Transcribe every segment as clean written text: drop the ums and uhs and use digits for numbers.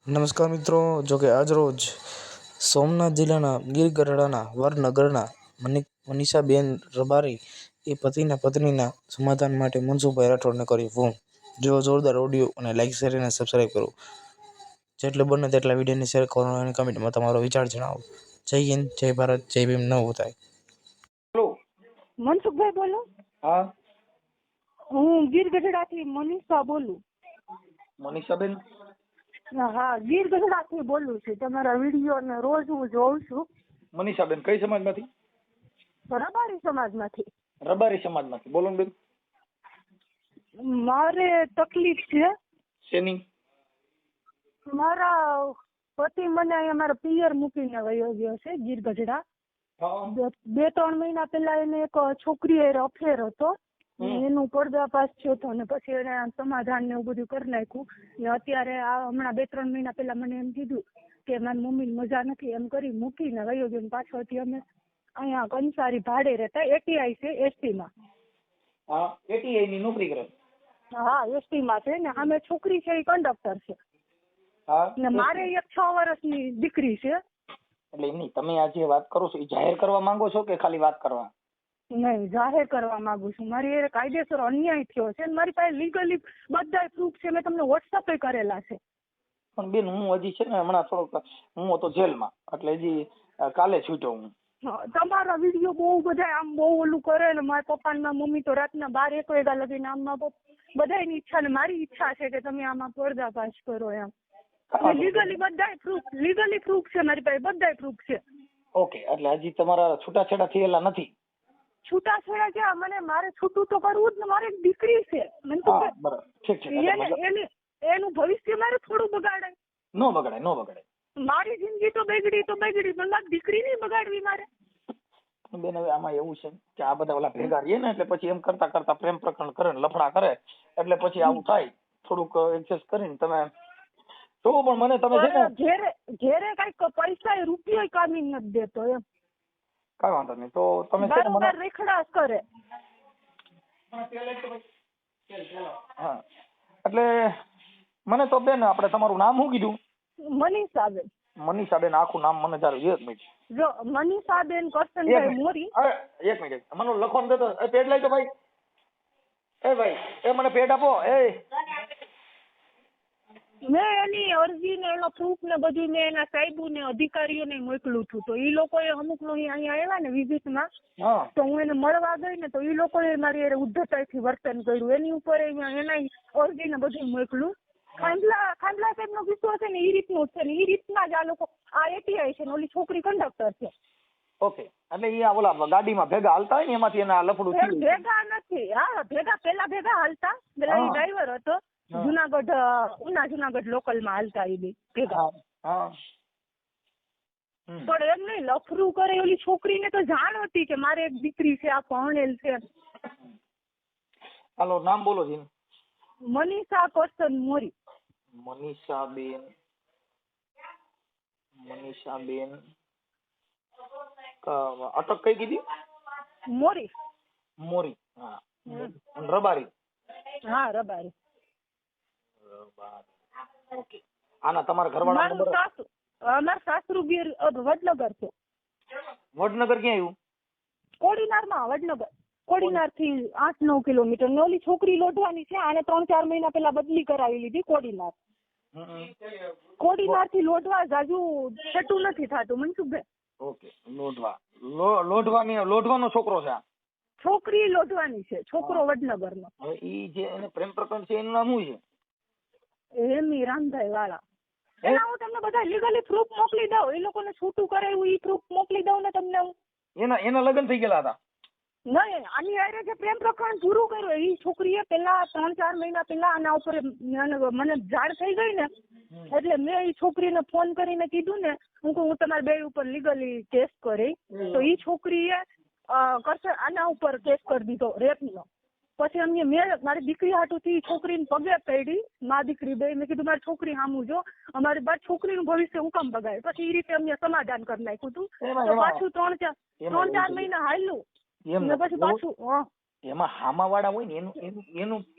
નમસ્કાર મિત્રો, જો કે આજ રોજ સોમનાથ જિલ્લાના ગીર ગઢડાના વડનગરના મનીષાબેન રબારી એ પતિના પત્નીના સમાધાન માટે મનસુખભાઈ રાઠોડને કર્યું ફોન. જો જોરદાર ઓડિયો અને લાઈક શેર અને સબસ્ક્રાઈબ કરો. જેટલે બને તેટલા વિડીયોને શેર કરો અને કમેન્ટમાં તમારો વિચાર જણાવો. જય હિન્દ, જય ભારત, જય ભીમ. ન ઉતાય. હેલો, મનસુખભાઈ બોલો. હા હું ગીર ગઢડાથી મનીષા બોલું. મનીષાબેન, હા, ગીર ગઢડાથી બોલું છું. તમારા વિડીયો ને રોજ હું જોઉં છું. મનીષાબેન કઈ સમાજમાંથી? રબારી સમાજમાંથી. રબારી સમાજમાંથી. બોલો ને બેન. મારે તકલીફ છે. શેની? મારા પતિ મને અહીંયા મારા પિયર મૂકીને વયો ગયો છે ગીર ગઢડા. હા 2-3 મહિના પહેલા એને એક છોકરી હારે અફેર હતો. એનું પર્દાફાશ થયો હતો ને પછી એને સમાધાન ને એવું બધું કરી નાખ્યું ને અત્યારે આ હમણાં 2-3 મહિના પહેલા મને એમ કીધું કે મારી મમ્મી મજા નથી એમ કરી મૂકીને વયો ગયો. પાછળથી અમે અહીંયા કંસારી ભાડે રહેતા. એટીઆઈ છે એસટી માં. હા, એટીઆઈ ની નોકરી કરે. હા, એસટી માં છે ને સામે છોકરી છે એ કંડક્ટર છે હા, ને મારે એક 6 વર્ષની દીકરી છે. એટલે એમની તમે આ જે વાત કરો છો એ જાહેર કરવા માંગો છો કે ખાલી વાત કરવા? નહીં, જાહેર કરવા માંગુ છું. મારી એ કાયદેસર અન્યાય થયો છે. મારી પાસે લીગલી બધા પ્રૂફ છે. મેં તમને વોટ્સઅપ કરેલા છે. પણ બેન, હું હજી છે ને હમણાં થોડોક હું હતો જેલમાં, એટલે હજી કાલે છૂટ્યો હું. તમારા વિડીયો બહુ બધા આમ બહુ ઓલું કરે ને મારા પપ્પા ને મારી મમ્મી તો રાતના 12-1 વાગ્યા લગીને આમમાં બધાની ઈચ્છા ને મારી ઈચ્છા છે કે તમે આમાં પર્દાફાશ કરો એમ. લીગલી બધાય પ્રૂફ છે મારી પાસે. બધાય પ્રૂફ છે. ઓકે, એટલે હજી તમારા છૂટાછેડા થયેલા નથી? છૂટાછેડા ક્યાં? મારે છૂટું તો કરવું જ ને. મારી એક દીકરી છે. મને તો હા, બરાબર, ઠીક છે. એનું ભવિષ્ય મારે થોડું બગાડાય? નો બગાડે. મારી જિંદગી તો બગડી પણ મારી દીકરી નહીં બગાડવી મારે. બેન, હવે આમાં એવું છે કે આ બધા ઓલા ભેગા રહીએ ને એટલે પછી એમ કરતા કરતા પ્રેમ પ્રકરણ કરે ને લફડા કરે એટલે પછી આવું થાય. થોડુંક એડજસ્ટ કરીને તમે જોવો. પણ મને તમે છે ને ઘેરે કઈક પૈસા રૂપિયો કામી નથી દેતો એમ. કઈ વાંધો નહીં. તો તમે છે ને મને રેખડાશ કરે. હા, એટલે મને તો બેન આપણે તમારું નામ શું કીધું? મનીષાબેન. મનીષાબેન, આખું નામ મને જરા એક મિનિટ. જો મનીષાબેન કરશનભાઈ મોરી. એક મિનિટ, મને લખવાનું દેતો. પેડ લઈ તો ભાઈ. ભાઈ એ મને પેડ આપો. મેં એની અરજી ને એનો પ્રૂફ ને બધું મેં એના સાહેબો ને અધિકારીઓને મોકલું છું. તો એ લોકોએ અમુક નો અહીંયા આવ્યા ને વિઝિટ માં, તો હું એને મળવા ગઈ ને તો એ લોકોએ મારી ઉદ્ધતાઈથી વર્તન કર્યું. એની ઉપર એના અરજી ને બધું મોકલું. ખાંડલા સાહેબ નો કિસ્સો છે ને એ રીતનું છે ને એ રીતના જ આ લોકો. આ એટીઆઈ છે ને ઓલી છોકરી કંડક્ટર છે. ઓકે, એટલે એ ઓલા ગાડીમાં ભેગા હાલતા હોય ને એમાંથી એના લફડું થયું? ભેગા નથી. હા, ભેગા હાલતા. પેલા એ ડ્રાઈવર હતો. જુનાગઢ લોકલ માં હાલતા એ બી ભેગા. પણ એમ નહીં, લફરું કરે. ઓલી છોકરીને તો જાણ હતી કે મારે એક દીકરી છે, આ ભણેલ છે. હાલો, નામ બોલો જી. મનીષા કરશન મોરી. મનીષાબેન અટક કઈ કીધી? મોરી. હા, રબારી. હા, રબારી. ઓકે. આના તમારા ઘરવાળા નંબર? અમાર સાસરુ ગીર વડનગર છે. વડનગર ક્યાં આવ્યું? કોડીનાર માં. વડનગર કોડીનાર થી 8-9 કિલોમીટર. ને ઓલી છોકરી લોઢવાની છે. આને 3-4 મહિના પેલા બદલી કરાવી લીધી કોડીનાર. કોડીનાર થી લોઢવા જાજુ છેટું નથી થતું મનસુખભાઈ. ઓકે, લોઢવાનો છોકરો છે. છોકરી લોઢવાની છે, છોકરો વડનગર નો. હવે ઈ જે એને પ્રેમ પ્રકરણ છે એનું નામ શું છે? એમી રામભાઈ વાળા. એના હું તમને બધા લીગલી પ્રૂફ મોકલી દઉં. એ લોકોને છૂટું કરાવ્યું એ પ્રૂફ મોકલી દઉં ને તમને હું. એના લગ્ન થઈ ગયેલા હતા? નહીં, આની હારે જે પ્રેમ પ્રકરણ પૂરું કર્યું એ છોકરીએ પેલા 3-4 મહિના પેલા આના ઉપર મને જાણ થઈ ગઈ ને એટલે મેં એ છોકરીને ફોન કરીને કીધું ને હું તમારા બે ઉપર લીગલી કેસ કરી. તો એ છોકરીએ આના ઉપર કેસ કરી દીધો રેપનો. પછી મેં મારી દીકરી હાટુથી છોકરીને પગે પડી. મા દીકરી બે. મેં કીધું મારી છોકરી સામું જો, અમારી બાદ છોકરીનું ભવિષ્ય હું કામ બગાડે. પછી એ રીતે અમને સમાધાન કરી નાખ્યું હતું. તો પાછું 3-4 મહિના હાલ્યું. પછી પાછું એમાં હામાવાળા હોય ને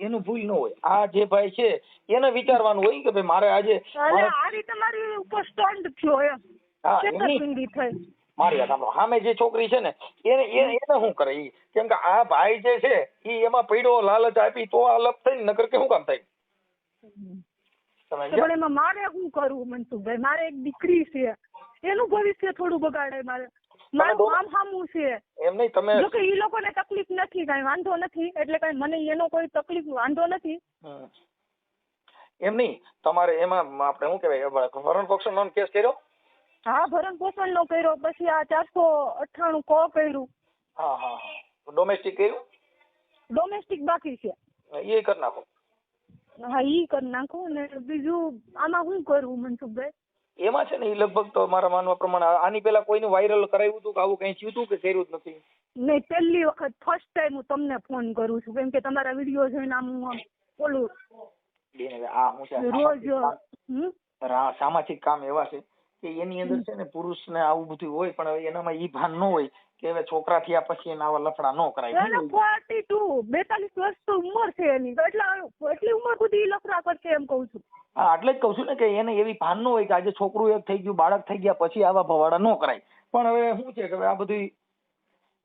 એનું ભૂલ ન હોય. આ જે ભાઈ છે એને વિચારવાનું હોય કે ભાઈ મારે આજે એટલે આ રીતે મારી ઉપર સ્ટન્ટ થયો એમ હા છેતરપિંડી થઈ. મારી વાત સાંભળો, સામે જે છોકરી છે ને એને શું કરે ઈ, કેમ કે આ ભાઈ જે છે ઈ એમાં પડ્યો લાલચ આપી તો આ લપ થઈ, નકર કે શું કામ થાય? પણ એમાં મારે શું કરવું મનસુખભાઈ? મારે એક દીકરી છે, એનું ભવિષ્ય થોડું બગાડે. મારું કામ સામું છે. એમ નહીં, તમે જો કે ઈ લોકોને તકલીફ નથી, કઈ વાંધો નથી, એટલે કઈ મને એનો કોઈ તકલીફ વાંધો નથી. એમ નહીં, તમારે એમાં આપણે શું કહેવાય, ભરણ પોષણનો કેસ કર્યો? હા, ભરણ પોષણ નો કર્યો, પછી આ 498 કો કર્યું. હા. ડોમેસ્ટિક કર્યું? ડોમેસ્ટિક બાકી છે. એ કરી નાખો. હા, ઈ કરી નાખો. ને બીજું આમાં શું કરવું મનસુખભાઈ? એમાં છે ને ઈ લગભગ તો મારા માનવા પ્રમાણે આની પેલા કોઈને વાયરલ કરાવ્યું હતું કે આવું કઈ થયું હતું કે કર્યું જ નથી? નહીં, પહેલી વખત ફર્સ્ટ ટાઈમ હું તમને ફોન કરું છું, કેમ કે તમારા વિડીયો જોઈને આમ હું ઓલું આ હું છે રોજ સામાજિક કામ એવા છે કે એની અંદર છે ને પુરુષને આવું બધું હોય, પણ હવે એનામાં ઈ ભાન ન હોય કે હવે છોકરા થયા પછી એના આવા લફડા ન કરાય. એને 42 વર્ષ તો ઉંમર છે એની, એટલી ઉંમર સુધી ઈ લફડા કરશે એમ કઉ છું. હા, એટલે જ કઉ છું ને કે એને એવી ભાન ન હોય કે આજે છોકરું એક થઈ ગયું, બાળક થઈ ગયા પછી આવા ભવાડા ન કરાય. પણ હવે શું છે કે આ બધું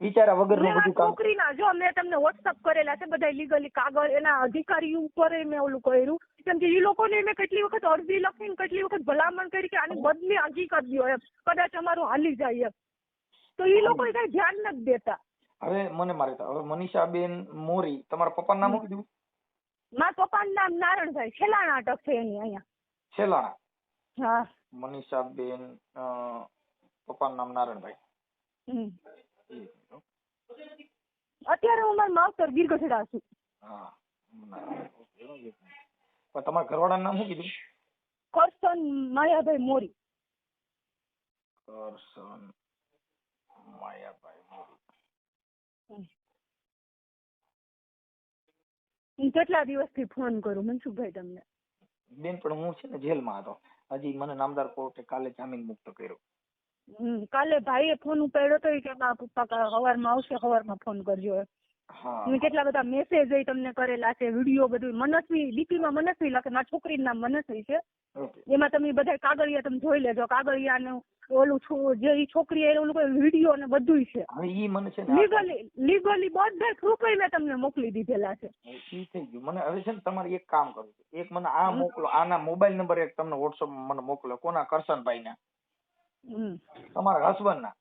વિચારા વગરનું બધું કામ. છોકરીના જો મેં તમને વોટ્સઅપ કરેલા છે બધા લીગલી કાગળ, એના અધિકારી ઉપર મેં ઓલું કર્યું, કેમ કે ઈ લોકોને મેં કેટલી વખત અરજી લખીને કેટલી વખત ભલામણ કરી કે આની બદલી અરજી કરી દો એમ, કદાચ અમારું હાલી જાય એમ, તો ઈ લોકો કઈ ધ્યાન નથી દેતા. હવે મને મારે હવે મનીષાબેન મોરી, તમારા પપ્પાનું નામ શું કીધું? મારા પપ્પાનું નામ નારણભાઈ, છેલ્લા નાટક છે એની અહીંયા. છેલાણા? હા. મનીષાબેન, પપ્પાનું નામ નારણભાઈ. અત્યારે હું મારા માવતર ગીરગઢડા છું. હા, પણ તમારા ઘરવાળાનું નામ શું કીધું? કરશન માયાભાઈ મોરી. કરશન માયાભાઈ મોરી. હું કેટલા દિવસથી ફોન કરું મનસુખભાઈ તમને? બેન, પણ હું છે ને જેલમાં હતો, હજી મને નામદાર કોર્ટે કાલે જામીન મુક્ત કર્યો. કાલે ભાઈએ ફોન ઉપાડ્યો તો કે મારા પપ્પા સવારમાં આવશે, સવારમાં ફોન કરજો. મેં કેટલા બધા મેસેજ તમને કરેલા છે, વિડીયો બધું. મનસ્વી ડીપીમાં મનસ્વી લખે, મારી છોકરીનું નામ મનસ્વી છે. એમાં તમે બધા કાગળિયા તમે જોઈ લેજો, કાગળિયા ઓલું જે છોકરી ઓલું કોઈ વિડીયો ને બધું છે. લીગલી બધા પ્રૂફ મેં તમને મોકલી દીધેલા છે. ઈ થઈ ગયું. મને હવે છે ને તમારે એક કામ કરવું છે, એક મને આ મોકલો, આના મોબાઈલ નંબર એક તમને વોટ્સઅપ મને મોકલો. કોના? કરશનભાઈ ના, તમારા હસબન્ડ ના?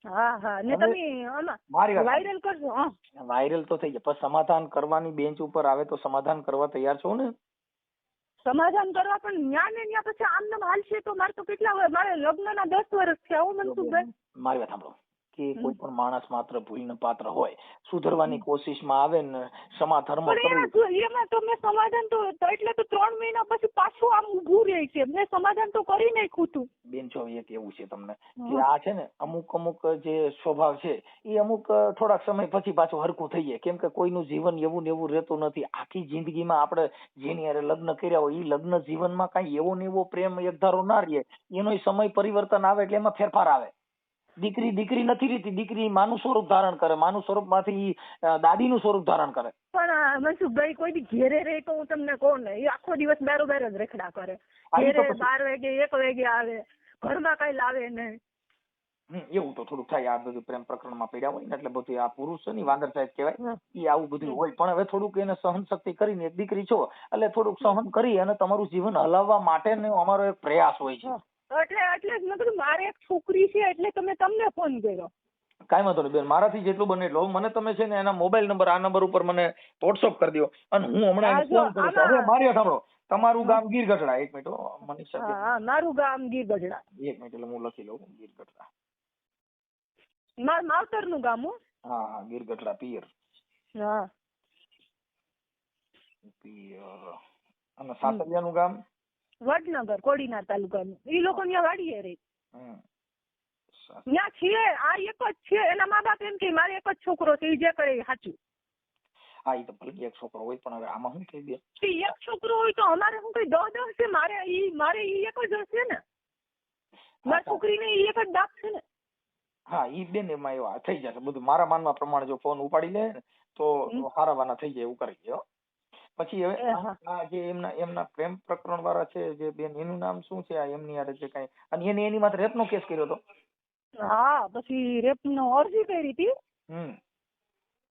હા. ને તમે વાયરલ કરજો. વાયરલ તો થઈ જાય, પણ સમાધાન કરવાની બેન્ચ ઉપર આવે તો સમાધાન કરવા તૈયાર છો ને? સમાધાન કરવા પણ ન્યા ને ન્યા પછી આમ નામ હાલશે તો મારે તો કેટલા હોય, મારે લગ્નના 10 વર્ષ થયા. હું મનસુખભાઈ, મારી વાત સાંભળો કે કોઈ પણ માણસ માત્ર ભૂલને પાત્ર હોય, સુધરવાની કોશિશમાં આવે ને ક્ષમાધર્મ એમાં તો મેં સમાધાન તો એટલે તો 3 મહિના પછી પાછું આમ ઊભું રહે છે. મેં સમાધાન તો કરી નાખ્યું હતું. બેન, જો એક એવું છે તમને કે આ છે ને અમુક જે સ્વભાવ છે એ અમુક થોડાક સમય પછી પાછું હરખું થઈ જાય, કેમ કે કોઈનું જીવન એવું ને એવું રહેતું નથી. આખી જિંદગીમાં આપણે જેની હારે લગ્ન કર્યા હોય એ લગ્ન જીવનમાં કઈ એવો ને એવો પ્રેમ એકધારો ના રહે, એનો સમય પરિવર્તન આવે એટલે એમાં ફેરફાર આવે. દીકરી નથી રહેતી, દીકરી માનું સ્વરૂપ ધારણ કરે, માનું સ્વરૂપ માંથી દાદીનું સ્વરૂપ ધારણ કરે. પણ મનસુખભાઈ કોઈ દી ઘેરે રહે તો હું તમને કહું ને, એ આખો દિવસ બારો જ રખડા કરે. ઘેરે 12 વાગે 1 વાગે આવે, ઘરમાં કઈ લાવે નહીં. એવું તો થોડુંક થાય. આ બધું પ્રેમ પ્રકરણમાં પડ્યા હોય ને એટલે બધું આ પુરુષ છે ને વાંદર સાહેબ કહેવાય, એ આવું બધું હોય. પણ હવે થોડુંક એને સહન શક્તિ કરીને, એક દીકરી છો એટલે થોડુંક સહન કરી અને તમારું જીવન હલાવવા માટે અમારો એક પ્રયાસ હોય છે. એટલે જ મેં કીધું મારે એક છોકરી છે એટલે તમને ફોન કર્યો. કાંઈ વાંધો નહીં બેન, મારાથી જેટલું બને એટલું. મને તમે છે ને એના મોબાઈલ નંબર આ નંબર ઉપર મને વોટ્સઅપ કરી દો અને હું હમણાં ફોન કરું છું. હવે મારી સાંભળો, તમારું ગામ ગીરગઢડા? 1 મિનિટ મનીષા. હા, મારું ગામ ગીરગઢડા. 1 મિનિટ એટલે હું લખી લઉં. ગીરગઢડા મારા માવતર નું ગામ. હા, ગીરગઢડા પિયર. હા, પિયર. અને સાસરિયા નું ગામ? વડનગર, કોડીનાર તાલુકાનું. ઈ લોકો ત્યાં વાડીએ રહે. ત્યાં છે આ એક જ છે. એના મા બાપ એમ કે મારે એક જ છોકરો છે, ઈ જે કરે સાચું. હા, ઈ તો ભલે એક છોકરો હોય, પણ હવે આમાં શું કહી દે? એક છોકરો હોય તો અમારે શું કઈ 10 છે? મારે ઈ એક જ હશે ને, મારી છોકરીને ઈ એક જ બાપ છે ને. હા, ઈ બેન એમાં એવા થઈ જશે બધું. મારા માનવા પ્રમાણે જો ફોન ઉપાડી લે ને તો હારાવાના થઈ જાય એવું કરી દે હો. પછી હવે એ હા. આ જે એમના પ્રેમ પ્રકરણ વાળા છે જે બેન, એનું નામ શું છે? આ એમની યારે જે કઈ, અને એની માથે રેપનો કેસ કર્યો હતો. હા, પછી રેપનો અરજી કરી હતી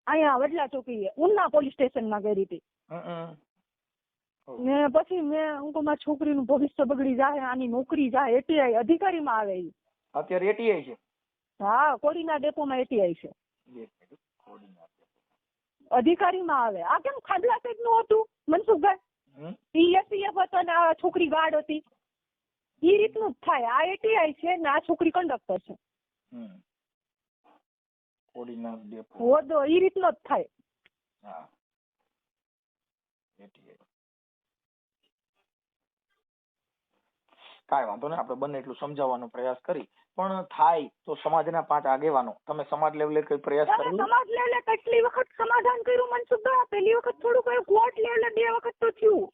અહીંયા વડલા ચોકીએ, ઉના પોલીસ સ્ટેશનમાં કરી હતી. ને પછી મેં મારી છોકરીનું ભવિષ્ય બગડી જાય, આની નોકરી જાય, એટીઆઈ અધિકારીમાં આવે ઈ. અત્યારે એટીઆઈ છે. હા, કોડીના ડેપોમાં એટીઆઈ છે. અધિકારીમાં આવે. આ કેમ ખાડલા સાઈડ નું હતું મનસુખભાઈ? ઈએસસીએફ હતો ને આ છોકરી ગાર્ડ હતી. ઈ રીતનું જ થાય. આ એટીઆઈ છે ને આ છોકરી કંડક્ટર છે. કોડીના ડેપો હોદો ઈ રીતનો જ થાય. હા, એટીઆઈ. કાંઈ વાંધો નહીં, આપણે બંને એટલું સમજાવવાનો પ્રયાસ કરી, પણ થાય તો સમાજના 5 આગેવાનો, તમે સમાજ લેવલે કઈ પ્રયાસ કર્યો? સમાજ લેવલે કેટલી વખત સમાધાન કર્યું મનસુખભાઈ? પહેલી વખત થોડું કર્યું, કોર્ટ લેવલે 2 વખત તો થયું.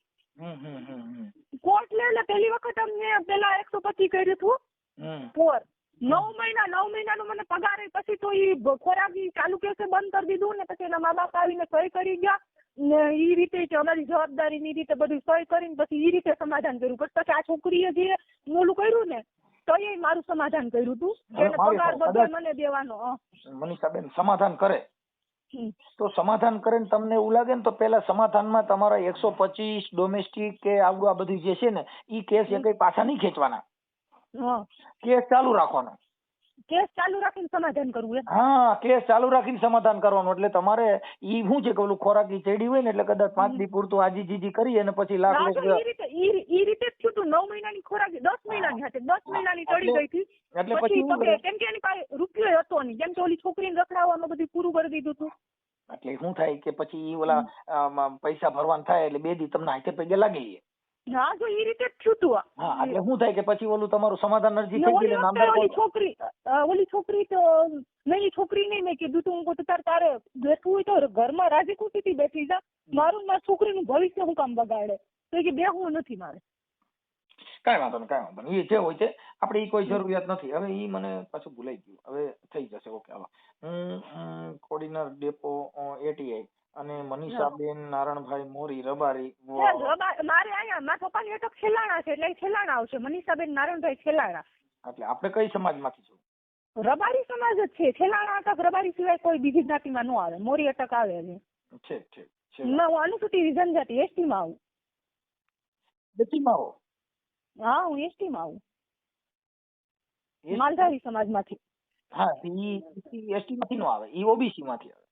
કોર્ટ લેવલે પહેલી વખત અમને પેલા 125 કર્યું હતું પોર. 9 મહિનાનો મને પગાર, પછી તો ઈ ખોરાકી ચાલુ કેસે બંધ કરી દીધું ને પછી એના મા બાપ આવીને સહી કરી ગયા ને ઈ રીતે અમારી જવાબદારીની રીતે બધું સહી કરીને પછી ઈ રીતે સમાધાન કર્યું. પછી આ છોકરીએ જે મોલું કર્યું ને તો એ મારું સમાધાન કર્યું હતું. એને પગાર બધો મને દેવાનો. મનીષાબેન સમાધાન કરે તો સમાધાન કરે ને તમને એવું લાગે ને તો પેલા સમાધાનમાં તમારા 125 ડોમેસ્ટિક કે આવું આ બધું જે છે ને ઈ કેસ એ કઈ પાછા નહીં ખેંચવાના. કેસ ચાલુ રાખવાનો. કેસ ચાલુ રાખીને સમાધાન કરવું. હા, કેસ ચાલુ રાખીને સમાધાન કરવાનું. એટલે તમારે ઈ શું છે કે ઓલું ખોરાકી ચડી હોય ને એટલે કદાચ 5 દી પૂરતું આજીજીજી કરી અને પછી લાખ ઈ રીતે જ થયું હતું. 9 મહિનાની ખોરાકી 10 મહિનાની હતી, 10 મહિનાની ચડી ગઈ હતી. એટલે પછી કેમ કે એની પાસે રૂપિયો હતો નહીં, કેમ કે ઓલી છોકરીને રખડાવવામાં બધું પૂરું કરી દીધું હતું. એટલે શું થાય કે પછી ઓલા પૈસા ભરવાના થાય એટલે 2 દી તમને હાથે પગે લાગી. હા, જો ઈ રીતે જ થયું હતું. હા, એટલે શું થાય કે પછી ઓલું તમારું સમાધાન અરજી થઈ ગઈ. ઓલી છોકરી તો નહીં, છોકરી નહીં, મેં કીધું તું હું તારે બેઠવું હોય તો ઘરમાં રાજી ખુશીથી બેઠી જા, મારું મારી છોકરીનું ભવિષ્ય હું કામ બગાડે? તો કે બેહવું નથી મારે. કાંઈ વાંધો નહીં, એ જે હોય છે આપણે ઈ કોઈ જરૂરિયાત નથી. હવે ઈ મને પાછું ભૂલાઈ ગયું, હવે થઈ જશે. ઓકે, હાલો. હું કોડીનાર ડેપો એટીઆઈ અને મનીષાબેન નારણભાઈ મોરી રબારી. મારે અહીંયા મારા પપ્પાની અટક છેલાણા છે એટલે છેલાણા આવશે. મનીષાબેન નારણભાઈ છેલાણા. એટલે આપણે કઈ સમાજમાંથી છું? રબારી સમાજ જ છે. છેલાણા અટક રબારી સિવાય કોઈ બીજી જ્ઞાતિમાં ન આવે. મોરી અટક આવે છે. હું અનુસૂચિત જનજાતિ એસટી માં આવું. એસટીમાં આવો? હા, હું એસટી માં આવું. માલધારી સમાજમાંથી. હા, ઈ એસટી માંથી નો આવે, ઈ ઓબીસી માંથી આવે.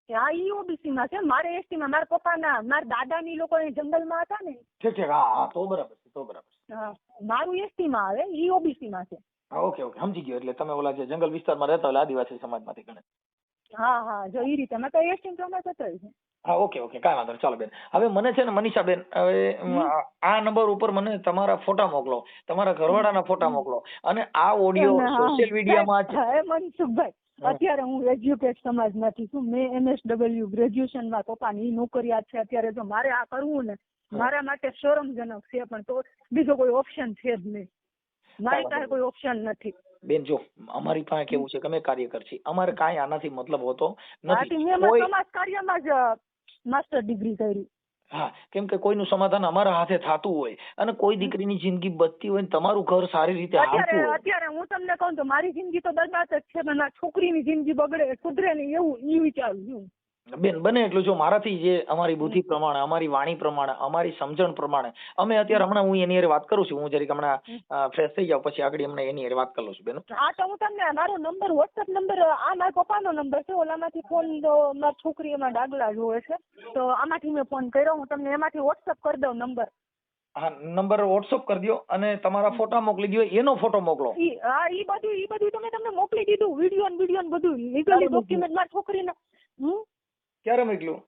હા, ઈ ઓબીસી માં છે. મારે એસટી માં મારા પપ્પાના મારા દાદાની લોકો જંગલમાં હતા ને. ઠીક. હા, તો બરાબર છે. હા, મારું એસટી માં આવે, ઈ ઓબીસી માં છે. હા, ઓકે, સમજી ગયો. એટલે તમે ઓલા જે જંગલ વિસ્તારમાં રહેતા હોય આદિવાસી સમાજમાંથી ગણે. હા, જો ઈ રીતે મેં તો એસટી પ્રમાણે પત્ર છે. હા, ઓકે, કાંઈ વાંધો નહીં. ચાલો બેન, હવે મને છે ને મનીષાબેન, હવે આ નંબર ઉપર મને તમારા ફોટા મોકલો, તમારા ઘરવાળાના ફોટા મોકલો, અને આ ઓડિયો સોશિયલ મીડિયામાં મનસુખભાઈ, અત્યારે હું એજ્યુકેટ સમાજમાંથી છું. મેં MSW ગ્રેજ્યુએશનમાં પપ્પાની નોકરિયાત છે. અત્યારે જો મારે આ કરવું ને મારા માટે શરમજનક છે, પણ તો બીજો કોઈ ઓપ્શન છે જ નહીં. મારી પાસે કોઈ ઓપ્શન નથી. બેન, જો અમારી પાસે કેવું છે કે અમે કાર્યકર છીએ, અમારે કાંઈ આનાથી મતલબ હોતો નથી. મેં સમાજ કાર્યમાં જ માસ્ટર ડિગ્રી કરી. હા, કેમ કે કોઈનું સમાધાન અમારા હાથે થતું હોય અને કોઈ દીકરીની જિંદગી બચતી હોય, તમારું ઘર સારી રીતે હાલતું હોય. અત્યારે હું તમને કહું તો મારી જિંદગી તો બરબાદ જ છે, પણ છોકરીની જિંદગી બગડે સુધરે નહીં એવું ઈ વિચારું છું. બેન, બને એટલું જો મારાથી જે અમારી બુદ્ધિ પ્રમાણે, અમારી વાણી પ્રમાણે, અમારી સમજણ પ્રમાણે અમે અત્યારે હમણાં હું એની હારે વાત કરું છું. હું જરીક હમણાં ફ્રેશ થઈ જાઉં પછી આગળ એમને એની હારે વાત કરું છું. બેન, હા, તો હું તમને મારો નંબર, વોટ્સએપ નંબર, આ મારા પપ્પાનો નંબર છે. ઓલામાંથી ફોન તો મારી છોકરી એમાં ડાગલા જોવે છે, તો આમાંથી મેં ફોન કર્યો. હું તમને એમાંથી વોટ્સએપ કરી દઉં નંબર. હા, નંબર વોટ્સએપ કરી દો અને તમારા ફોટા મોકલી દો, એનો ફોટો મોકલો. હા, ઈ બધું તમે તમને મોકલી દીધું, વિડીયો બધું લીગલી ડોક્યુમેન્ટ મારી છોકરીને. ક્યારે મોકલ્યું?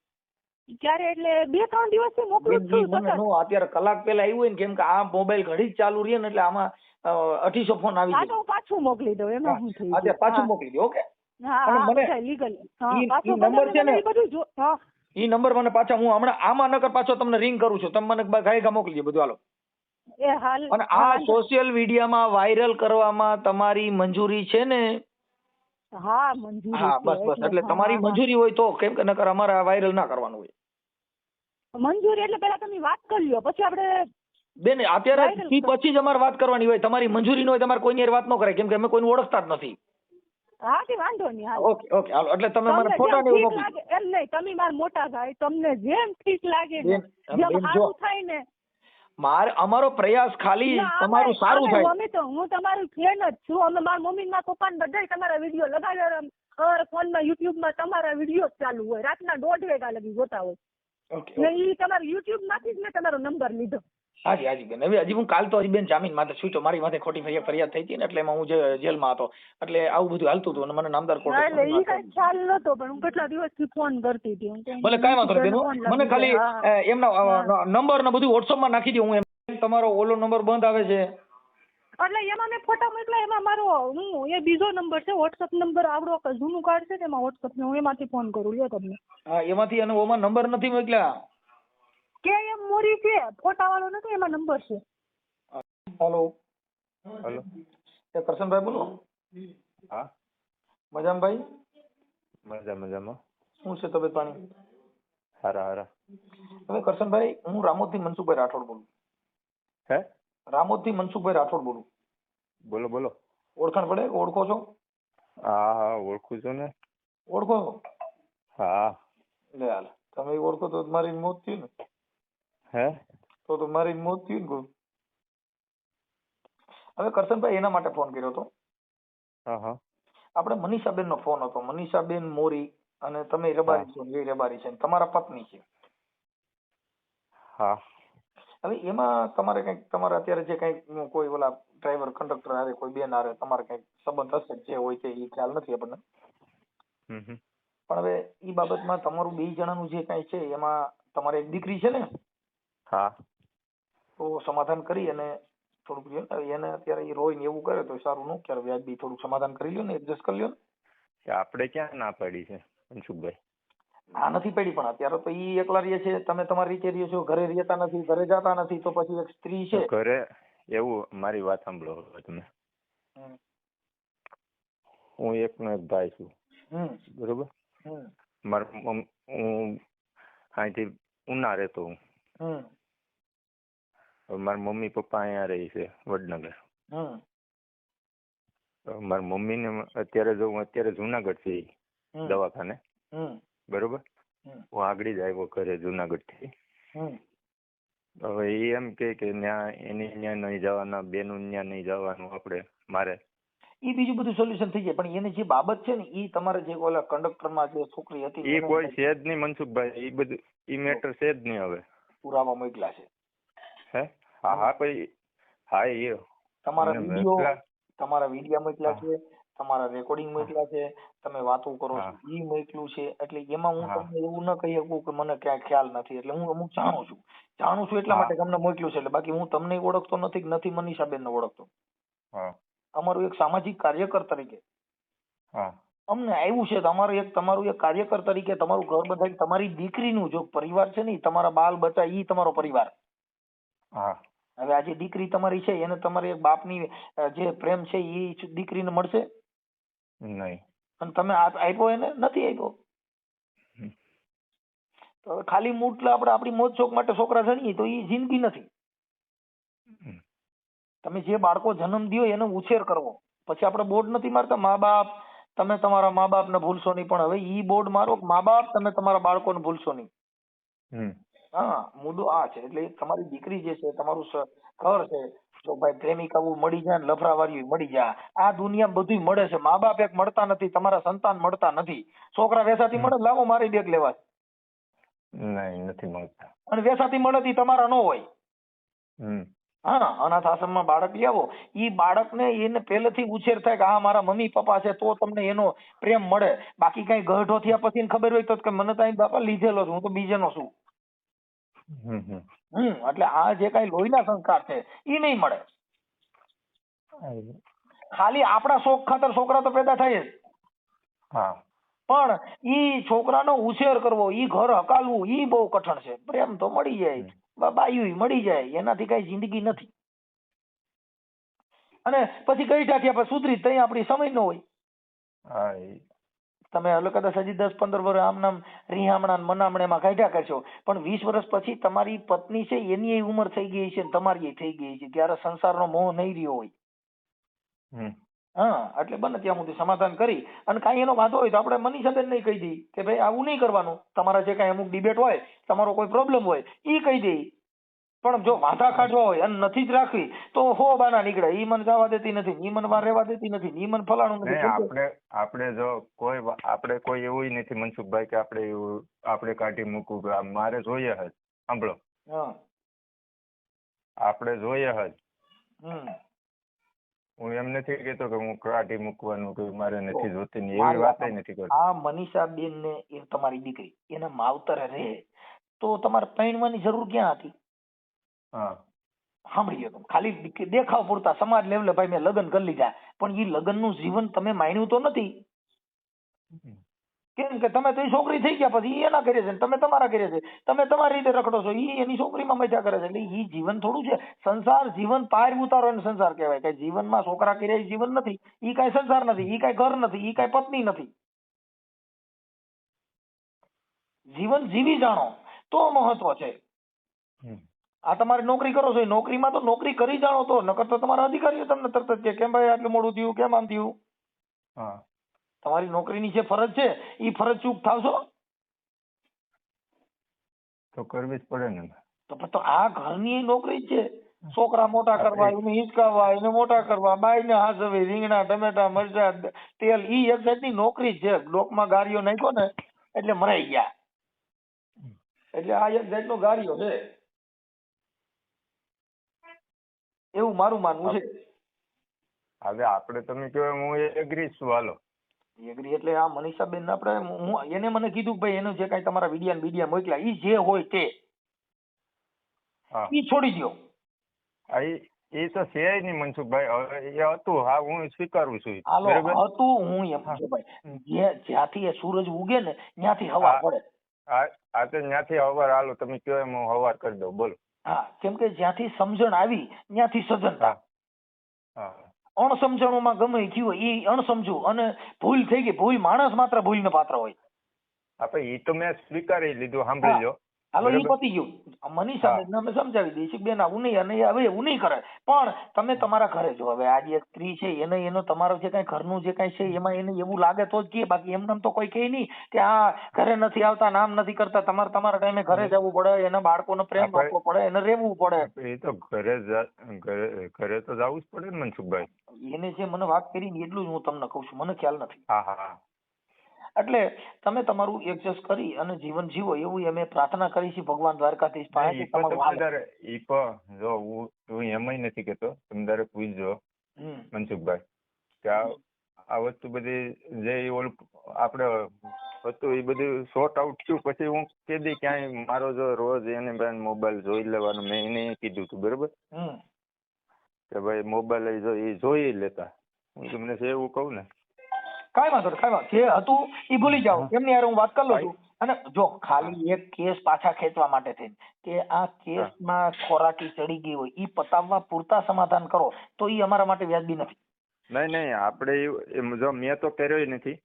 ક્યારે એટલે 2-3 દિવસથી મોકલું છું. અત્યારે કલાક પહેલા આવ્યું હોય ને, કેમ કે આ મોબાઈલ ઘડી જ ચાલુ રહે ને એટલે આમાં 2800 ફોન આવી જાય. હું પાછું મોકલી દઉં, એમાં શું થઈ જાય. પાછું મોકલી દો. ઓકે. નંબર છે ને ઈ નંબર મને પાછા હું હમણાં આમાં નકર પાછો તમને રિંગ કરું છું. તમે મને ગાયકા મોકલી દો બધું. હાલો. અને આ સોશિયલ મીડિયામાં વાયરલ કરવામાં તમારી મંજૂરી છે ને? હા મંજૂરી હા છે બસ બસ એટલે હા, તમારી હા, હા. મંજૂરી હોય તો, કેમ કે નકર અમારે વાયરલ ના કરવાનું હોય. મંજૂરી એટલે પેલા તમે વાત કરી લ્યો પછી આપણે બેન અત્યારે વાયરલ ઈ પછી જ અમારે વાત કરવાની હોય. તમારી મંજૂરી ન હોય તમારે કોઈની હારે વાત ન કરાય, કેમ કે અમે કોઈને ઓળખતા જ નથી. હા કે વાંધો નહીં હાલો. ઓકે ઓકે હાલો, એટલે તમે મને તમને ફોટા જેમ ને એવું ઠીક મોકલી લાગે એમ નહીં, તમે મારા મોટા ભાઈ, તમને જેમ ઠીક લાગે ને બેન જેમ બેન જો સારું થાય ને. અમારો પ્રયાસ ખાલી ના, તમારું સારું અમે થાય. મમ્મી તો હું તમારું ફ્રેન્ડ જ છું. અમે મારા મમ્મી ને મારા પપ્પા ને બધા તમારા વિડીયો લગાવ્યા. અમારા ફોનમાં યુટ્યુબમાં તમારા વિડીયો ચાલુ હોય, રાતના 1:30 વાગ્યા લગી જોતા હોય. ઓકે ને ઈ તમારા યુટ્યુબ માંથી જ મેં તમારો નંબર લીધો. હાજી હાજી બેન, હવે હજી હું કાલ તો હજી બેન જામીન માથે છૂટ્યો, મારી માથે ખોટી ફરિયાદ થઈ હતી ને એટલે એમાં હું જેલમાં હતો, એટલે આવું બધું હાલતું હતું અને મને નામદાર ના, એટલે ઈ કોર્ટે કઈ ખ્યાલ નતો, પણ હું કેટલા દિવસથી ફોન કરતી હતી. હું ભલે કાંઈ વાંધો નહીં બેન, ફોન મને લાગી ખાલી જાય. હા, એમના નંબર ને બધું વોટ્સઅપમાં નાખી દો. હું એમ તમારો ઓલો નંબર બંધ આવે છે. એટલે એમાં મેં ફોટા મોકલા, એમાં મારો એ બીજો નંબર છે, વોટ્સઅપ નંબર આવડો જૂનું કાર્ડ છે તેમાં વોટ્સઅપ ને હું એમાંથી ફોન કરું લ્યો તમને. હા એમાંથી, અને ઓમાં નંબર નથી મોકલ્યા. કે એમ મોરી છે, ફોટા વાળો નથી, એમાં નંબર છે. Hello hello. એ કરશનભાઈ બોલો. હા મજામાં ભાઈ? મજામાં. શું છે તબિયત પાણી? હારા. હવે કરશનભાઈ, હું રામોદથી મનસુખભાઈ રાઠોડ બોલું. હે? રામોદથી મનસુખભાઈ રાઠોડ બોલું. બોલો. ઓળખાણ પડે? ઓળખો છો? હા ઓળખું છું ને. ઓળખો છો? હા. લે હાલ, તમે ઓળખો તો મારી મોત થયું ને. હે? તો મારી મોત થયું ને. હવે કરશનભાઈ એના માટે ફોન કર્યો હતો. હા. આપણે મનીષાબેન નો ફોન હતો. મનીષાબેન મોરી, અને તમે રબારી છો, એ રબારી છે, તમારા પત્ની છે. હા. હવે એમાં તમારે કઈક, તમારે અત્યારે જે કઈક કોઈ ઓલા ડ્રાઈવર કંડક્ટર હારે કોઈ બેન હારે તમારે કઈક સંબંધ હશે, જે હોય તે એ ખ્યાલ નથી આપણને. પણ હવે એ બાબતમાં તમારું 2 જણાનું જે કઈ છે એમાં તમારે એક દીકરી છે ને. હા. તો સમાધાન કરી અને થોડુંક એને અત્યારે એ રોય ને એવું કરે તો સારું ન ક્યારે વ્યાજબી થોડુંક સમાધાન કરી લ્યો ને, એડજસ્ટ કરી લ્યો ને. આપણે ક્યાં ના પડી છે મનસુખભાઈ? ના નથી પડી, પણ અત્યારે તો ઈ એકલા રહે છે, તમે તમારી રીતે રહ્યો છો, ઘરે રહેતા નથી, ઘરે જતા નથી, તો પછી એક સ્ત્રી છે. ઘરે એવું, મારી વાત સાંભળો હવે તમે. હું એકનો એક ભાઈ છું, બરોબર? હું અહીંથી ઉના રહેતો હું. મારા મમ્મી પપ્પા અહીંયા રહે છે વડનગર. મારા મમ્મી ને અત્યારે હું અત્યારે જુનાગઢ થી દવાખાને, બરોબર? હું આગળ જ આવ્યો ઘરે જુનાગઢ થી. હવે એ એમ કે એને ત્યાં નહીં જવાના, બેનું ત્યાં નહીં જવાનું, આપણે મારે ઈ બીજું બધું સોલ્યુશન થઈ જાય, પણ એને જે બાબત છે ને ઈ તમારે જે ઓલા કંડક્ટરમાં જે છોકરી હતી એ કોઈ છે જ નહીં મનસુખભાઈ, એ બધું એ મેટર છે જ નહીં. હવે પુરાવા મોકલ્યા છે. હે? હા ભાઈ, હા એ તમારા વિડીયો મોકલ્યા છે, તમારા રેકોર્ડિંગ મોકલ્યા છે, તમે વાતો કરો છો ઈ મોકલ્યું છે. એટલે એમાં હું તમને એવું ન કહી શકું કે મને ક્યાંય ખ્યાલ નથી. એટલે હું અમુક જાણું છું એટલા માટે તમને મોકલ્યું છે. એટલે બાકી હું તમને ઓળખતો નથી મનીષાબેન ને ઓળખતો. અમારું એક સામાજિક કાર્યકર તરીકે અમને આવ્યું છે. તમારું એક કાર્યકર તરીકે તમારું ઘર બધા તમારી દીકરીનું જો પરિવાર છે ને, તમારા બાલ બચ્ચા ઈ તમારો પરિવાર. હવે આ જે દીકરી તમારી છે એને તમારે બાપની જે પ્રેમ છે એ દીકરીને મળશે નહીં, અને તમે આપ્યો એને નથી આપ્યો. તો હવે ખાલી મૂટલા આપણે આપણી મોજ શોખ માટે છોકરા જણીએ તો એ જિંદગી નથી. તમે જે બાળકો જન્મ દો એનો ઉછેર કરવો. પછી આપણે બોર્ડ નથી મારતા મા બાપ તમે તમારા મા બાપ ને ભૂલશો નહીં, પણ હવે ઈ બોર્ડ મારો મા બાપ તમે તમારા બાળકોને ભૂલશો નહીં. હા, મુદ્દો આ છે. એટલે તમારી દીકરી જે છે, તમારું ઘર છે, જો ભાઈ પ્રેમિકા મળી જાય ને લફરાવાળી મળી જાય, આ દુનિયા બધું મળે છે. મા બાપ એક મળતા નથી, તમારા સંતાન મળતા નથી. છોકરા વેસાથી મળે, લાવો મારી બેગ લેવા, નહીં નથી મળતા, અને વેસાથી મળે તમારા ન હોય. હા, અનાથ આશ્રમમાં બાળક લઈ આવો, ઈ બાળકને એને પહેલેથી ઉછેર થાય કે હા મારા મમ્મી પપ્પા છે, તો તમને એનો પ્રેમ મળે. બાકી કઈ ગઢો થયા પછી ખબર હોય તો કે મને તો અહીં બાપા લીધેલો છું, હું તો બીજેનો છું. એટલે આ જે કઈ લોહીના સંસ્કાર છે ઈ નહીં મળે. ખાલી આપણા શોખ ખાતર છોકરા તો પેદા થાય જ, પણ ઈ છોકરાનો ઉછેર કરવો, ઈ ઘર હકાલવું, ઈ બહુ કઠણ છે. પ્રેમ તો મળી જાય, બાયું મળી જાય, એનાથી કઈ જિંદગી નથી. અને પછી ગઈ ટાંક્યા પછી સુધરી તઈ આપણી સમય ન હોય. હા તમે હલો કદાચ હજી 10-15 વર્ષ આમ નામ રીહામણા ને મનામણામાં કાઢ્યા કરશો, પણ 20 વર્ષ પછી તમારી પત્ની છે એની ઉંમર થઈ ગઈ છે ને તમારી થઈ ગઈ છે, ત્યારે સંસારનો મોહ નહીં રહ્યો હોય. હા, એટલે બને ત્યાં સુધી સમાધાન કરી અને કાંઈ એનો વાંધો હોય તો આપણે મનીષાબેન નહીં કહી દઈએ કે ભાઈ આવું નહીં કરવાનું, તમારા જે કાંઈ અમુક ડિબેટ હોય, તમારો કોઈ પ્રોબ્લેમ હોય એ કહી દઈએ. પણ જો વાંધા કાઢવા હોય અને નથી જ રાખવી તો હો બાના નીકળે, ઈ મને જવા દેતી નથી, ઈ મને વાર રહેવા દેતી નથી, ઈ મને ફલાણું નથી. આપણે જો આપણે કોઈ એવું નથી મનસુખભાઈ કે આપણે કાઢી મૂકવું, મારે જોઈએ જ. સાંભળો, આપણે જોઈએ જ. હું એમ નથી કહેતો કે હું કાઢી મૂકવાનું કે મારે નથી જોતી, એવી વાત નથી કરતો. આ મનીષાબેન ને એ તમારી દીકરી એના માવતરે રહે તો તમારે પૈણવાની જરૂર ક્યાં હતી? હા, સાંભળી લો, ખાલી દેખાવ પૂરતા સમાજ લેવલે ભાઈ મેં લગ્ન કરી લીધા, પણ એ લગ્ન નું જીવન તમે માન્યું તો નથી. કેમ કે તમે તો એ છોકરી થઈ ગયા પછી એના કરે છે, તમે તમારા કરે છે, તમે તમારી રીતે રખડો છો, એ એની છોકરીમાં મજા કરે છે. એટલે એ જીવન થોડું છે. સંસાર જીવન પાર ઉતારો એને સંસાર કહેવાય. કઈ જીવનમાં છોકરા કર્યા જીવન નથી, એ કઈ સંસાર નથી, એ કઈ ઘર નથી, એ કઈ પત્ની નથી. જીવન જીવી જાણો તો મહત્વ છે. આ તમારી નોકરી કરો છો, નોકરીમાં તો નોકરી કરી જાણો તો, નકર તો તમારા અધિકારીઓ તમને તરત જ કે કેમ ભાઈ આટલું મોડું થયું, કેમ આમ થયું. તમારી નોકરીની જે ફરજ છે એ ફરજ ચૂક થાવશો તો કરવી જ પડે ને. તો આ ઘરની નોકરી જ છે. છોકરા મોટા કરવા, એને હિંચકાવવા, એને મોટા કરવા, બાઈને હાસવી, રીંગણા ટમેટા મરચા તેલ, ઈ એક જાતની નોકરી જ છે. લોકમાં ગાડીઓ નાખ્યો ને એટલે મરાઈ ગયા. એટલે આ એક જાતનો ગાડીઓ છે, એવું મારું માનવું છે. હવે આપણે તમે કહો હું એગ્રી છું. હાલો એગ્રી એટલે આ મનીષાબેન આપણે એને મને કીધું કે ભાઈ એનું જે કાંઈ તમારા વિડિયા મોકલ્યા ઈ જે હોય તે ઈ છોડી દો. એ તો છે નહીં મનસુખભાઈ, એ હતું. હા, હું સ્વીકારું છું. હતું હું એમ છું ભાઈ, જ્યાંથી એ સૂરજ ઉગે ને ત્યાંથી હવા પડે. આ તો ત્યાંથી હવાર. હાલો તમે કહો એમ હું હવાર કરી દઉં. બોલો. હા, કેમ કે જ્યાંથી સમજણ આવી ત્યાંથી સજનતા. અણસમજણોમાં ગમે થયું એ અણસમજુ અને ભૂલ થઈ ગઈ. ભૂલ માણસ માત્ર ભૂલ ને પાત્ર હોય. આપણે એ તો મેં સ્વીકારી લીધું. સાંભળી લો, હાલો એ પતી ગયું. મનીષાબેન અમે સમજાવી દઈશું બેન આવું નહીં, અને હવે એવું નહીં કરે. પણ તમે તમારા ઘરે જો, હવે આજે એક સ્ત્રી છે એને એનો તમારો જે કઈ ઘરનું જે કઈ છે એમાં એને એવું લાગે તો જ કે, બાકી એમને તો કોઈ કહે નહીં કે આ ઘરે નથી આવતા, નામ નથી કરતા. તમારે તમારા ટાઈમે ઘરે જવું પડે, એના બાળકોને પ્રેમ આપવો પડે, એને રહેવું પડે. એ તો ઘરે તો જવું જ પડે ને મનસુખભાઈ. એને જે મને વાત કરી ને એટલું જ હું તમને કઉ છું, મને ખ્યાલ નથી. હા. એટલે તમે તમારું એડજસ્ટ કરી અને જીવન જીવો એવું અમે પ્રાર્થના કરી છે ભગવાન દ્વારકાધીશ પાસે. જો હું એમાંય નથી કેતો, તમે તારે પૂછજો મનસુખભાઈ કે આ વસ્તુ બધી જે ઓલું આપણે હતું એ બધું શોર્ટ આઉટ થયું પછી હું કીધી ક્યાંય મારો જો રોજ એને મોબાઈલ જોઈ લેવાનું મેં એને કીધું હતું. બરોબર કે ભાઈ મોબાઈલ એ જોઈ લેતા. હું તમને એવું કહું ને, કાંઈ વાંધો નહીં, જે હતું એ ભૂલી જાઓ. એમની યાર હું વાત કરી લઉં છું. અને જો ખાલી એક કેસ પાછા ખેંચવા માટે થઈને કે આ કેસમાં ખોરાકી ચડી ગઈ હોય એ પતાવવા પૂરતા સમાધાન કરો તો એ અમારા માટે વ્યાજબી નથી. નહીં આપણે જો મેં તો કર્યો નથી.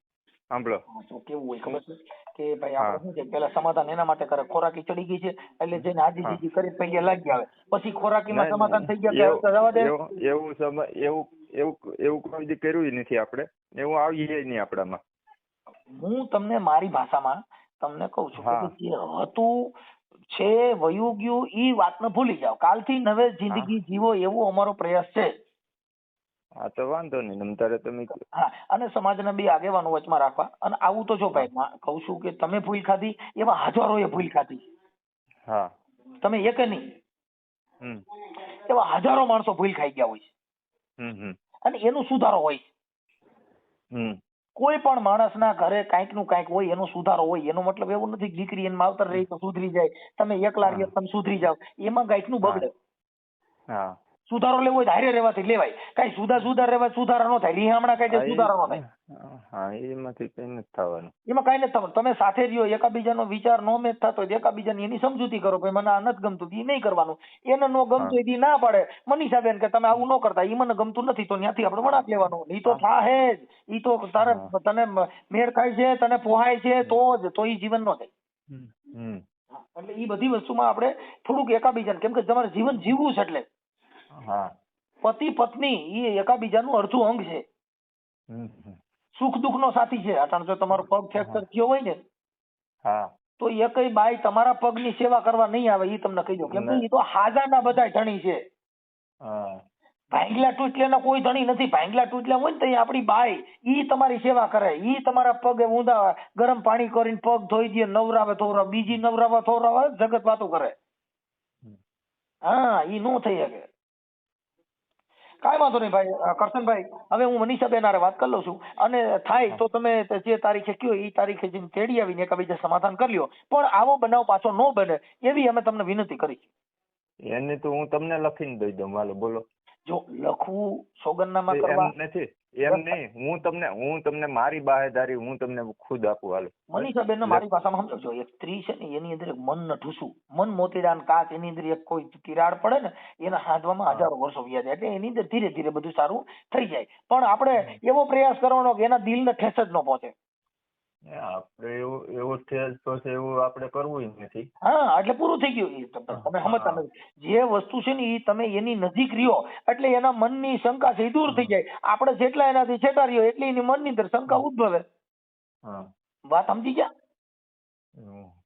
સાંભળો કેવું હોય ખબર છે કે ભાઈ આપણે શું છે પેલા સમાધાન એના માટે કરે, ખોરાકી ચડી ગઈ છે એટલે જેને આજી જીજી કરી પૈયા લાગી આવે પછી ખોરાકીમાં સમાધાન થઈ ગયા. એવું કોઈ દી કર્યું નથી આપણે, એવું આવીએ નહીં આપણામાં. હું તમને મારી ભાષામાં તમને કઉ છું કે જે હતું છે વયું ગયું એ વાતને ભૂલી જાઓ. કાલથી નવે જિંદગી જીવો એવો અમારો પ્રયાસ છે. હા તો વાંધો નહીં. તારે તમે હા, અને સમાજના બે આગેવાનો વચમાં રાખવા. અને આવું તો જો ભાઈ કઉ છું કે તમે ભૂલ ખાધી એવા હજારોએ ભૂલ ખાધી. હા, તમે એક નહીં એવા હજારો માણસો ભૂલ ખાઈ ગયા હોય છે અને એનું સુધારો હોય. કોઈ પણ માણસના ઘરે કાંઈક નું કાંઈક હોય એનો સુધારો હોય. એનો મતલબ એવું નથી કે દીકરી એને માવતર રહી તો સુધરી જાય, તમે એકલા રહ્યો તમે સુધરી જાવ, એમાં કાંઈક નું બગડે. સુધારો લેવો હોય હારે રહેવાથી લેવાય. કઈ સુધા રહેવા સુધારા ન થાય. રીહામણા કઈ સુધારા ન થાય. હા એમાંથી કઈ નથી થવાનું. એમાં કઈ નથી થવાનું. તમે સાથે રહ્યો, એકાબીજાનો વિચાર નો મેચ થતો હોય તો એકાબીજાની એની સમજૂતી કરો. ભાઈ મને આ નથી ગમતું, એ નહીં કરવાનું. એને નો ગમતું હોય ઈ ના પાડે મનીષાબેન કે તમે આવું ન કરતા, ઈ મને ગમતું નથી, તો ત્યાંથી આપણે વળાંક લેવાનો. ઈ તો થાહે જ. ઈ તો તારે તને મેળ ખાય છે, તને પોહાય છે તો ઈ જીવન નો થાય. એટલે ઈ બધી વસ્તુમાં આપણે થોડુંક એકાબીજાને, કેમ કે તમારે જીવન જીવવું છે એટલે પતિ પત્ની ઈ એકાબીજાનું અડધું અંગ છે. સુખ દુઃખ નો સાથી છે. અટાણ જો તમારો પગ ફ્રેક્ચર થયો હોય ને તો એકય બાઈ તમારા પગની સેવા કરવા નહીં આવે, ઈ તમને કહી દો. કેમ કે ઈ તો હાજાના બધા ધણી છે. ભાંગલા ટૂટલેના કોઈ ધણી નથી. ભાંગલા ટૂટલા હોય ને તો આપણી બાઈ ઈ તમારી સેવા કરે. ઈ તમારા પગે ઊંધા ગરમ પાણી કરીને પગ ધોઈ દે, નવરાવે ધોવરાવે, બીજી નવરાવે ધોવરાવે, જગત વાતો કરે. હા, ઈ નો થઈ શકે. કાંઈ વાંધો નહીં ભાઈ કરશનભાઈ. હવે હું મનીષાબેન હારે વાત કરી લઉં છું, અને થાય તો તમે જે તારીખે કયો એ તારીખે જઈને તેડી આવીને એકાબીજા સમાધાન કરી લ્યો. પણ આવો બનાવ પાછો ન બને એવી અમે તમને વિનંતી કરી. એને તો હું તમને લખીને દઈ દઉં. હાલો બોલો. જો લખવું સોગંદનામા કરવા નથી, એમ નહીં. હું તમને મારી બાહેદારી હું તમને ખુદ આપું. હાલો મનીષાબેન ને મારી ભાષામાં સમજો. એક સ્ત્રી છે ને એની અંદર એક મન ન ઢૂસું, મન મોતીડાન કાચ, એની અંદર એક કોઈ તિરાડ પડે ને એના હાથવામાં હજારો વર્ષો વ્યા જાય. એટલે એની અંદર ધીરે ધીરે બધું સારું થઈ જાય. પણ આપણે એવો પ્રયાસ કરવાનો કે એના દિલને ઠેસ જ ન પહોંચે. આપણે એવું ઠેસ પહોંચે એવું આપણે કરવું નથી. હા, એટલે પૂરું થઈ ગયું. તમે સમજતા નથી. જે વસ્તુ છે ને એ તમે એની નજીક રહ્યો એટલે એના મનની શંકા છે દૂર થઈ જાય. આપણે જેટલા એનાથી છેટા રહ્યો એટલી એની મનની અંદર શંકા ઉદ્ભવે. વાત સમજી ગયા?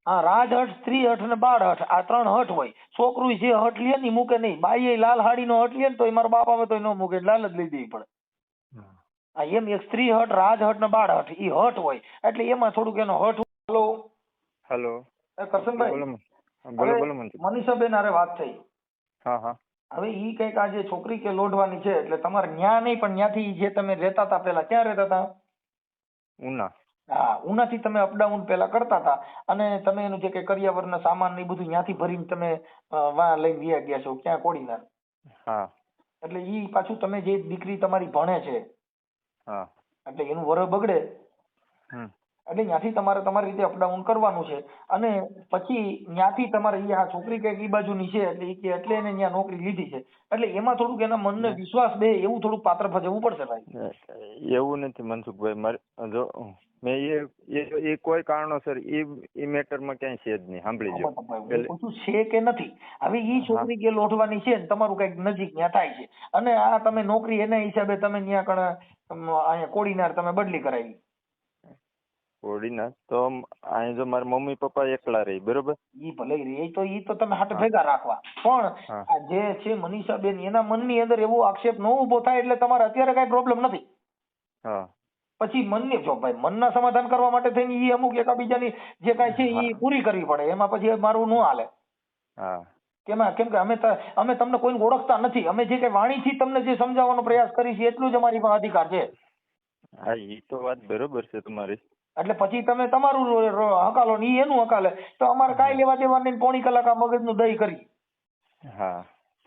હા, રાજહટ, સ્ત્રી હઠ ને બાળ હઠ, આ ત્રણ હઠ હોય. છોકરું જે હઠ લે ને મૂકે નહીં. બાઈ લાલ હાડી નો હઠ લે ને તો મારો બાપ આવે તો ન મૂકે, લાલ જ લઈ દેવી પડે. એમ એક સ્ત્રી હઠ, રાજહટ ને બાળ હઠ ઈ હઠ હોય. એટલે એમાં થોડુંક એનો હઠ. હેલો કરશનભાઈ, બોલો. મનીષાબેન હારે વાત થઈ. હવે ઈ કઈક આજે છોકરી કે લોઢવાની છે એટલે તમારે ન્યા નહીં પણ ન્યાથી જે તમે રહેતા હતા પેલા ક્યાં રહેતા હતા? ઉના. હા, ઉનાથી તમે અપડાઉન પેલા કરતા હતા અને તમે એનું જે કઈ કરિયાવરના સામાન ને બધું ત્યાંથી ભરીને તમે વાં લઈને વ્યા ગયા છો ક્યાં કોડીનાર. એટલે ઈ પાછું તમે જે દીકરી તમારી ભણે છે એટલે એનું વર બગડે એટલે ત્યાંથી તમારે તમારી રીતે અપડાઉન કરવાનું છે. અને પછી ત્યાંથી તમારે આ છોકરી કઈક ઈ બાજુની છે એટલે એને ત્યાં નોકરી લીધી છે. એટલે એમાં થોડુંક એના મનને વિશ્વાસ બે એવું થોડુંક પાત્ર ભજવવું પડશે ભાઈ. એવું નથી મનસુખભાઈ. મારે જો મેં એ કોઈ કારણોસર એ મેટરમાં ક્યાંય છે જ નહીં. સાંભળી જો પૂછું છે કે નથી. હવે ઈ છોકરી કે લોઢવાની છે ને તમારું કઈક નજીક ત્યાં થાય છે અને આ તમે નોકરી એના હિસાબે તમે ત્યાં કણ અહીંયા કોડીનાર તમે બદલી કરાવી. કોડીનાર તો અહીં જો મારા મમ્મી પપ્પા એકલા રહી, બરોબર? ઈ ભલે રે તો ઈ તો તમે હાથ ભેગા રાખવા. પણ આ જે છે મનીષાબેન એના મનની અંદર એવો આક્ષેપ ન ઉભો થાય એટલે તમારે અત્યારે કઈ પ્રોબ્લેમ નથી. પછી મનની જો ભાઈ મનના સમાધાન કરવા માટે થઈને ઈ અમુક એકાબીજાની જે કઈ છે ઈ પૂરી કરવી પડે. એમાં પછી મારું ન હાલે. કેમ કે અમે તમને કોઈને ઓળખતા નથી. અમે જે કઈ વાણીથી તમને જે સમજાવવાનો પ્રયાસ કરી છે એટલું જ અમારી પાસે અધિકાર છે. હા, એ તો વાત બરોબર છે તમારી. એટલે પછી તમે તમારું હકાલો ને ઈ એનું હકાલે તો અમારે કાંઈ લેવા દેવા નહીં. પોણી કલાક આ મગજનું દહીં કરી.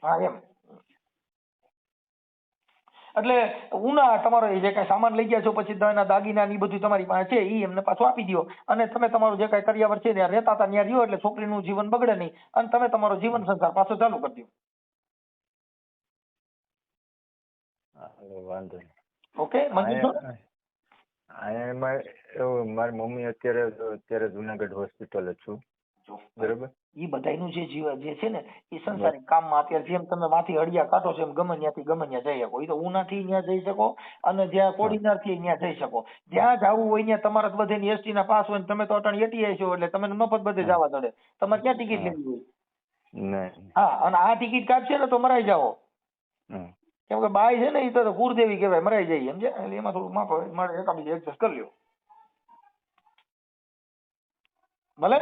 હા એમ. એટલે ઉના તમારો જે કઈ સામાન લઈ ગયા છો પછી એના દાગીના ની બધું તમારી પાસે છે ઈ એમને પાછું આપી દો અને તમે તમારું જે કઈ કર્યાવર છે ત્યાં રહેતા હતા ત્યાં રહ્યો એટલે છોકરીનું જીવન બગડે નહીં અને તમે તમારો જીવન સંસાર પાછો ચાલુ કરી દો. વાંધો નહીં. ઓકે મંજૂર છો? મારી મમ્મી અત્યારે જુનાગઢ હોસ્પિટલ જ છું, બરોબર? ઈ બધાયનું જે જીવન જે છે ને એ સંસારિક કામમાં અત્યારે જેમ તમે માંથી હળિયા કાઢો છો એમ ગમે ત્યાંથી ગમે ત્યાં જઈ શકો. એ તો ઉનાથી ત્યાં જઈ શકો અને જ્યાં કોડીનાર થી ત્યાં જઈ શકો. જ્યાં જવું હોય ત્યાં તમારે બધે એસટી ના પાસ હોય ને તમે તો અટાણી એટીઆઈ છો એટલે તમે મફત બધે જવા દડે. તમારે ક્યાં ટિકિટ લેવી હોય? હા, અને આ ટિકિટ કાઢશે ને તો મરાઈ જાઓ. કેમ કે બાઈ છે ને એ તો કુળદેવી કહેવાય, મરાઈ જાય સમજે. એટલે એમાં થોડું માફ મારે એકાબીજા એડજસ્ટ કરી લ્યો ભલે.